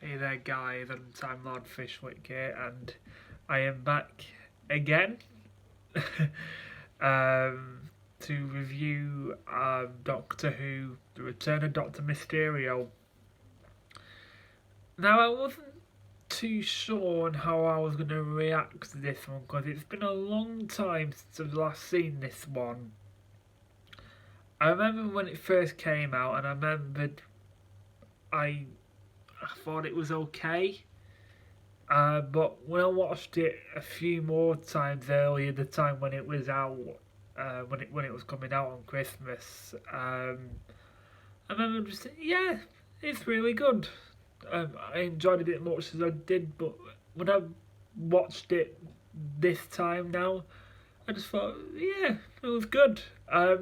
Hey there, guys, and I'm Lord Fishwick here, and I am back again um, to review Doctor Who: The Return of Doctor Mysterio. Now, I wasn't too sure on how I was going to react to this one because it's been a long time since I've last seen this one. I remember when it first came out, and I remembered I I thought it was okay. But when I watched it a few more times earlier, the time when it was out, when it was coming out on Christmas, I remember just saying, yeah, it's really good. I enjoyed it as much as I did, but when I watched it this time now, I just thought, yeah, it was good. I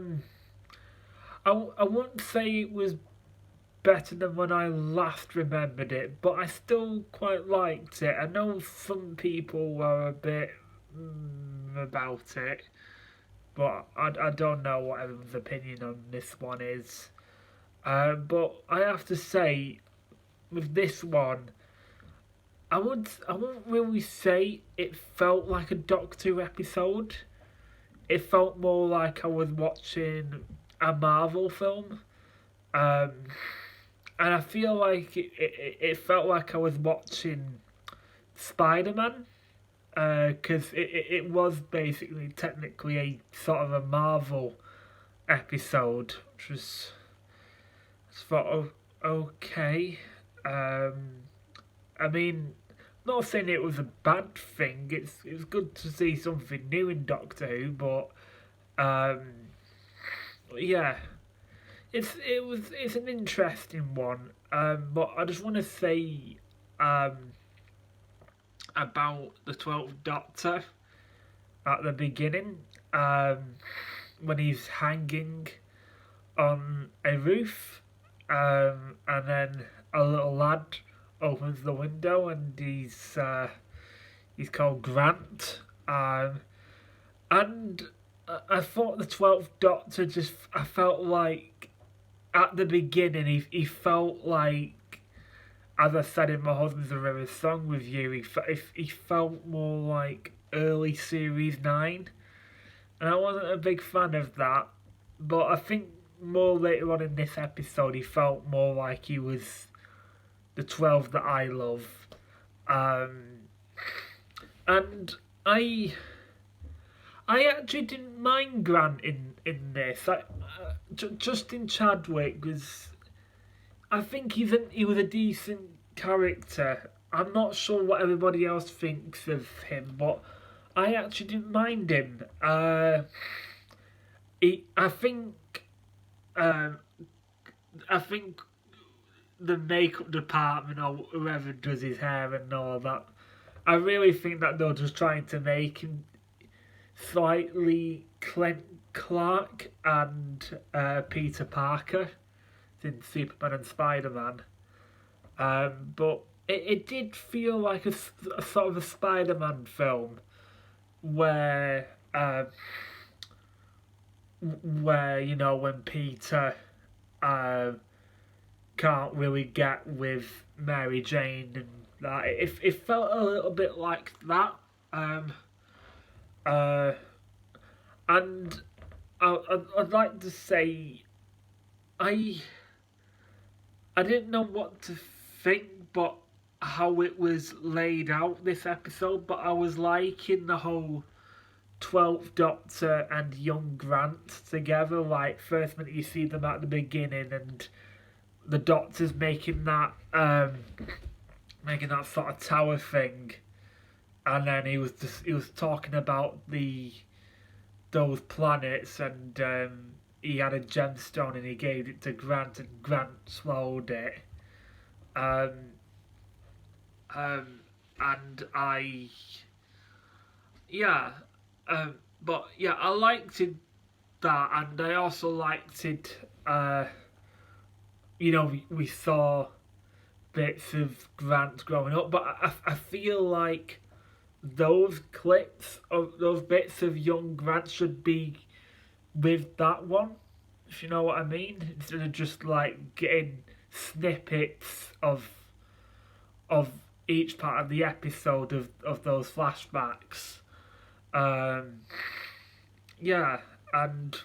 wouldn't say it was better than when I last remembered it, but I still quite liked it. I know some people were a bit about it, but I don't know what everyone's opinion on this one is. But I have to say, with this one, I won't really say it felt like a Doctor Who episode. It felt more like I was watching a Marvel film. Um, and I feel like it felt like I was watching Spider Man because it was basically technically a sort of a Marvel episode, which was sort of okay. I mean, not saying it was a bad thing. It's good to see something new in Doctor Who, but um, yeah, it's an interesting one. But I just want to say um, about the 12th Doctor at the beginning um, when he's hanging on a roof, and then a little lad opens the window and he's called Grant, and I thought the 12th Doctor just I felt like at the beginning he felt like, as I said in my husband's a River song review, he felt more like early series 9, and I wasn't a big fan of that. But I think more later on in this episode, he felt more like he was the 12 that I love, um, and I actually didn't mind Grant in this. Justin Chadwick was. I think he was a decent character. I'm not sure what everybody else thinks of him, but I actually didn't mind him. I think um, I think the makeup department or whoever does his hair and all that, I really think that they're just trying to make him slightly Clint Clark and Peter Parker in Superman and Spider Man. But it did feel like a sort of a Spider Man film where where when Peter uh, can't really get with Mary Jane and that it felt a little bit like that. Uh, and I'd like to say I I didn't know what to think, but how it was laid out this episode, but I was liking the whole 12th Doctor and young Grant together. Like, first minute you see them at the beginning, and the Doctor's making that sort of tower thing, and then he was talking about those planets, and he had a gemstone and he gave it to Grant, and Grant swallowed it. Um, and yeah, but yeah, I liked it that, and I also liked it. We saw bits of Grant growing up, but I feel like those clips of those bits of young Grant should be with that one, if you know what I mean, instead of just like getting snippets of each part of the episode of those flashbacks. Um, yeah, and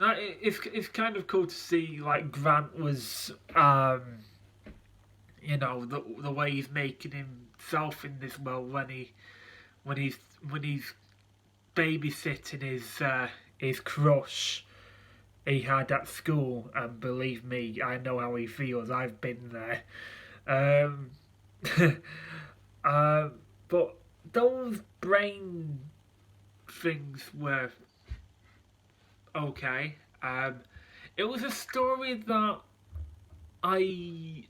it's kind of cool to see like Grant was the way he's making himself in this world when he's when he's babysitting his crush he had at school, and believe me, I know how he feels. I've been there. Um, uh, but those brain things were okay. It was a story that I.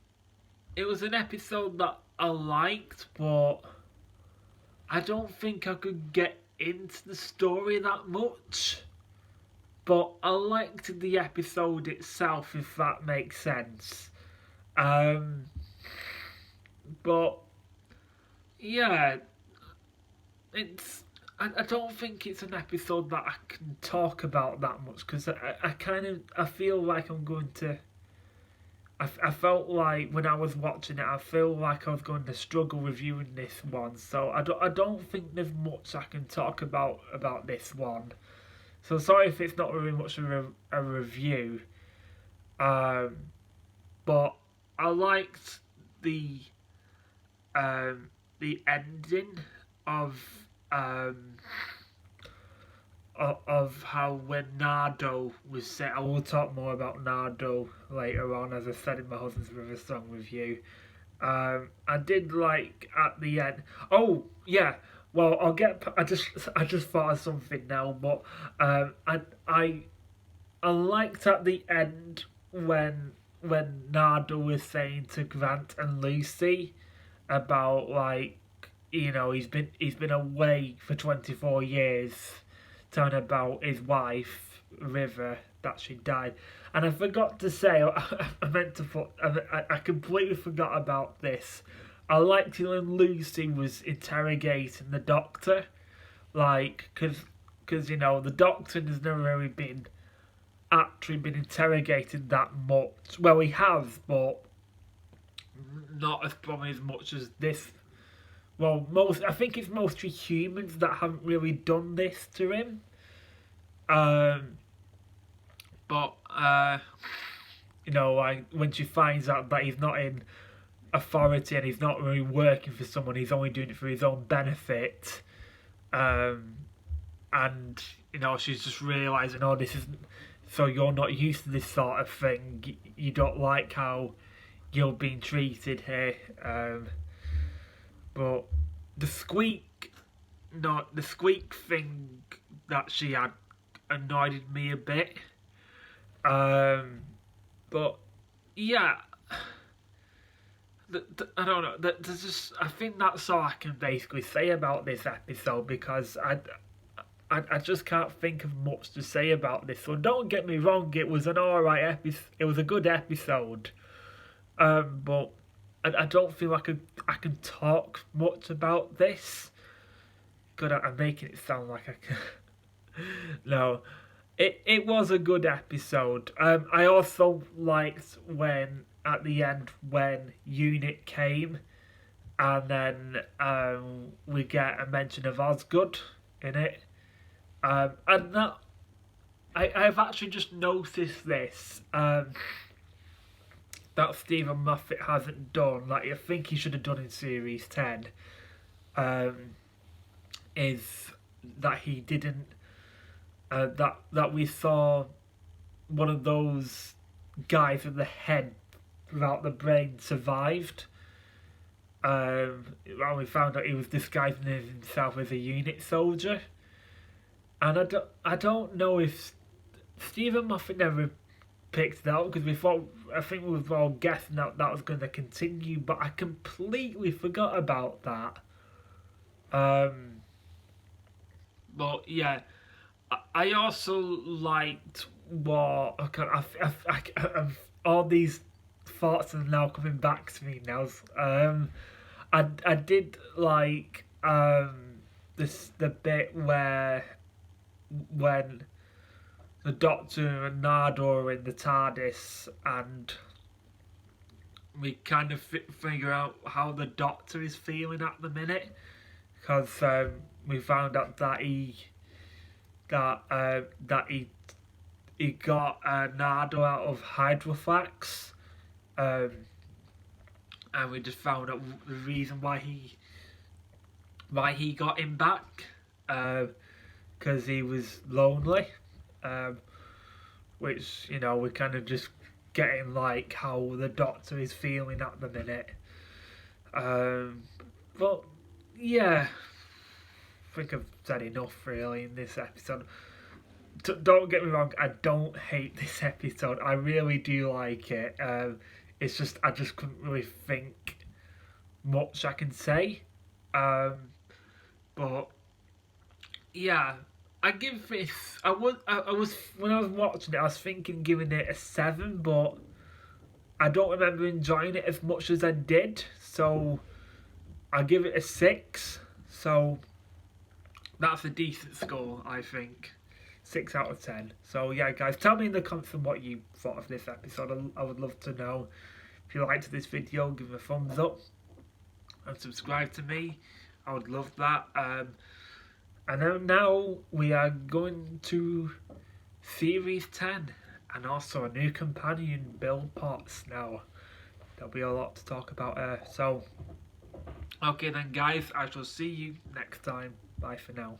It was an episode that I liked, but I don't think I could get into the story that much. But I liked the episode itself, if that makes sense. Um, but yeah, it's. I don't think it's an episode that I can talk about that much because I kind of I feel like I'm going to. I felt like when I was watching it, I feel like I was going to struggle reviewing this one. So I don't think there's much I can talk about this one. So sorry if it's not really much of a review. Um, but I liked the ending of um, of how when Nardo was set. I will talk more about Nardo later on, as I said in my Husband's River Song review. I did like at the end. Oh yeah. Well, I'll get. I just thought of something now, but I liked at the end when Nardo was saying to Grant and Lucy about like he's been away for 24 years, telling about his wife River that she died, and I forgot to say I meant to put I completely forgot about this. I liked it when Lucy was interrogating the doctor, like because the doctor has never really been actually been interrogated that much. Well, he has, but not as probably as much as this. Well, I think it's mostly humans that haven't really done this to him. But like when she finds out that he's not in authority and he's not really working for someone, he's only doing it for his own benefit. And she's just realizing, oh, this isn't. So you're not used to this sort of thing. You don't like how you're being treated here. But the squeak, the squeak thing that she had annoyed me a bit. But yeah, I don't know. There's just I think that's all I can basically say about this episode because I just can't think of much to say about this. So don't get me wrong, it was an alright episode. It was a good episode. But I don't feel like I can talk much about this. God, I'm making it sound like I can. No, it was a good episode. I also liked when at the end when Unit came, and then we get a mention of Osgood in it. And that I've actually just noticed this that Stephen Moffat hasn't done, like I think he should have done in series 10, is that he didn't that we saw one of those guys with the head without the brain survived. And we found out he was disguising himself as a unit soldier. And I don't know if Stephen Moffat never picked it out because I think we were all guessing that was going to continue, but I completely forgot about that. But yeah, I also liked what all these thoughts are now coming back to me now. I did like the bit where when the Doctor and Nardo are in the TARDIS and we kind of figure out how the Doctor is feeling at the minute, because we found out that he got Nardo out of Hydrofax, and we just found out the reason why he got him back, because he was lonely, which, you know, we're kind of just getting like how the Doctor is feeling at the minute. But yeah, I think I've said enough really in this episode. Don't get me wrong, I don't hate this episode. I really do like it. It's just I just couldn't really think much I can say. But yeah, I give this. I was when I was watching it, I was thinking giving it a 7, but I don't remember enjoying it as much as I did. So I give it a 6. So that's a decent score, I think. 6 out of 10. So yeah, guys, tell me in the comments what you thought of this episode. I would love to know. If you liked this video, give me a thumbs up and subscribe to me. I would love that. And then now we are going to Series 10 and also a new companion, Bill Potts. Now, there'll be a lot to talk about. So, okay then guys, I shall see you next time. Bye for now.